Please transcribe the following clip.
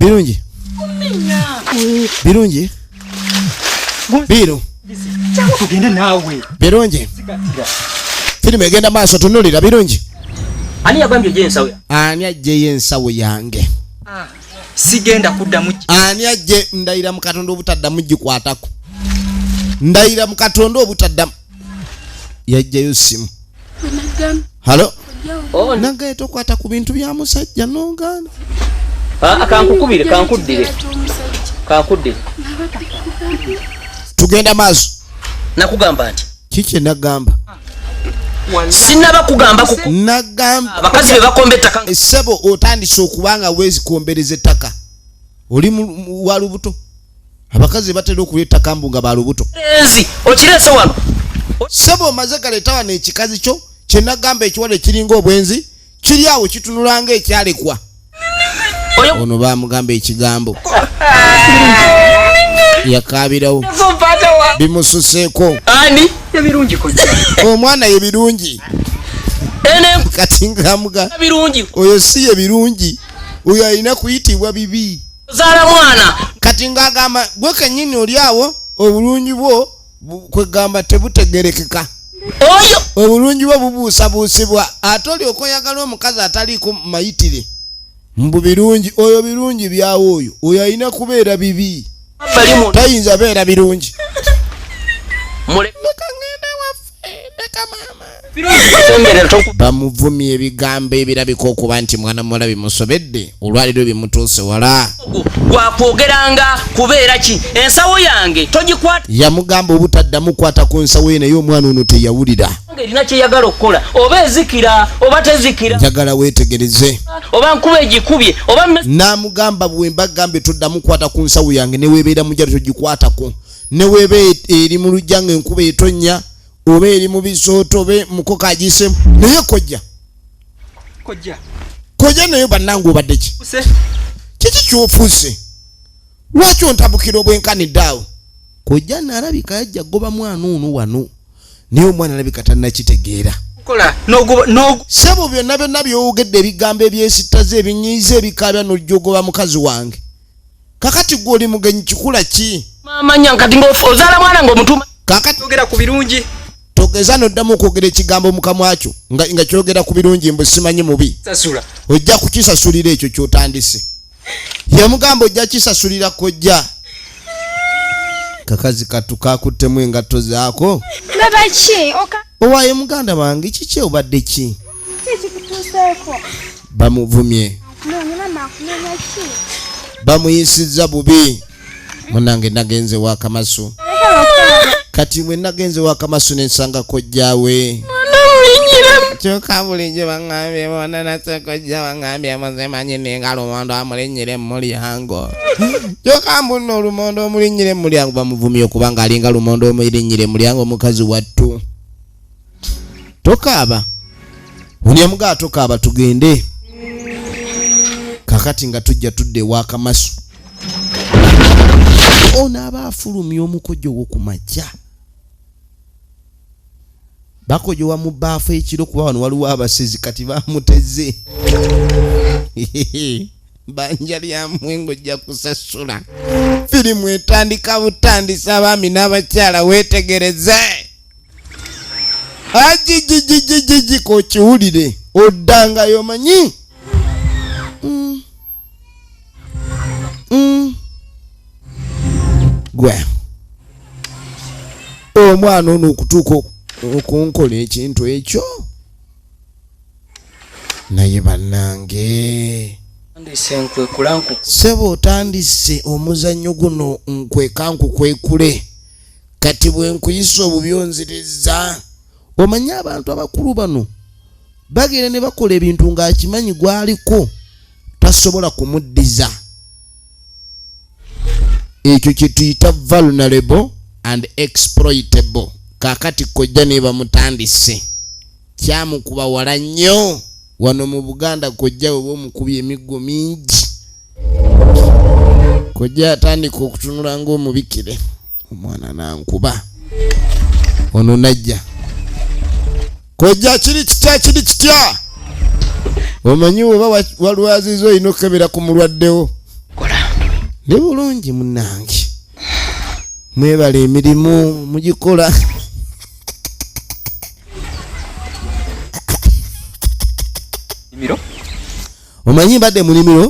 Birungi. Birungi. Biru. Tugende naawe. Birungi. Filime egenda maaso tunulira birungi. Ani yagambye je ensawo? Ani ajje ensawo yange? Sigenda kuddamu. Ani ajje ndayira mu Katonda obutaddamu gikwatako. Ndayira mu Katonda obutaddamu. Yajjayo simu. Halo? Oh, nange tokwata ku bintu bya musajja nongana. Kankukubire, kankuddire. Kankuddire. Tugenda maaso. Nakugamba nti. Kiki nagamba? Sinaba kugamba kuku. Nagamba abakazi be bakombe ettaka. Essebo otandise okubanga wezi kuombereza ettaka. Oli wa lubuto. Abakazi batera okuleta kambu nga ba lubuto. Enzi, okirese wano. Sebo maze galeta wano ekikazi kyo, kye nagamba ekiwale kiringa obwenzi, kiri awo kitunulanga ekyalekwa. Ono bamugamba ekigambo. Yakabirawo. Bimususeeko. Ani? Ebirungi Kojja. Omwana ye birungi. Ene kati ngamuga. Birungi. Oyo si ye birungi. Oyo alina kuyitibwa bibi. Zala mwana. Kati ngagamba gwe kenyini oli awo obulungi bwo kwegamba tebutegerekeka. Oyo obulungi bwo bubuusabuusibwa ate oli okoyagala omukazi ataliiko mayitire. Mbu birungi oyo birungi byawo oyo alina kubeera bibi. Tayinza beera birungi. Bamuvumye ebigambo ebirabika okuba nti mwana muwala bimusobedde olwaliro bimutuuse wala. Gwakwogeranga kubeera ki ensawo yange togikwata. Yamugamba obutaddamu kwata ku nsawo ye naye omwana ono teyawulira. Erina kyeyagala okukola oba ezikira oba tezikira. Njagala weetegereze. Oba nkuba egikubye oba n'amugamba bwe mbagambe toddamu kwata ku nsawo yange ne weebeera mujjalo togikwatako. Ne weeba eri mu lujja nga enkuba etonnya oba eri mu bisooto be mukoka agisemu naye Kojja naye bannange obadde ki? Kiki kyofuuse? Lwaki ontabukira obwenkanidde awo? Kojja nalabika yajja goba mwana ono wano naye omwana alabika tannakitegeera. Sebo byonna byowogedde ebigambo ebyesittaze ebinyiiza ebikaabya n'ojjogoba mukazi wange. Kakati gwe oli mugenyi kikula ki? Mamanya nkati ng'ozaala mwana ng'omutuma. Kakati ogera ku birungi. Togeza noddamu okwogera ekigambo mukamwa kyo nga kyogera ku birungi mbu simanyi mubi. Sasula. Ojja kukisasulira ekyo kyotandise. Yamugamba ojja kisasulira Kojja. Kakazi katukakuttemu engatto zaako. Baba ki? Owaye muganda wange kiki obadde ki? Kikutuuseeko. Bamuvumye. Nakumenya ki? Bamuyisizza bubi. Munange nagenze wa Kamasu. Kati mwe nagenze wa Kamasu nensanga Kojja we. Kyoka bulijjo bangambye bona nase Kojja bangambye muzemanyi nenga lumondo amulinnyire mu mulyango. Kyoka mbuno olumondo omulinnyire mu mulyango bamuvumye okubanga alinga lumondo omulinnyire mu mulyango mukazi wattu. Tokaaba. Onyamuga tokaaba tugende. Kakati nga tujja tudde wa Kamasu. Ono aba afulumya omukojjo w'okumakya. Bakojowa mu baafu ekiro kuba wano waliwo abasezi kati bamuteze. Banja lyammwe ng'ojja kusasula. Firimu etandika butandisa abaami n'abakyala weetegereze. Ajijijijijiji kokiwulire oddangayo manyi. Gwe omwana ono okutuuka okunkola ekintu ekyo naye bannange sebo otandise omuzannyo guno nkwekankukwekule kati bwe nkuyisa obubyonziriza omanye abantu abakulu bano bagenda ne bakola ebintu ng'akimanyi gwaliko tasobola kumuddiza. Ekyo kituyita vulnerable and exploitable. Kakati Kojja ne bamutandise kyamukuba wala nnyo wano mu Buganda. Kojja we omukubye emiggo mingi. Kojja atandika okutunula ng'omubikire omwana nankuba ono najja. Kojja kiri kitya omanyi oba walwaziza olina okukebera ku mulwaddewo. ne bulungi munnange mwebale emirimu mugikola Nimiro omanyi mbadde mu nnimiro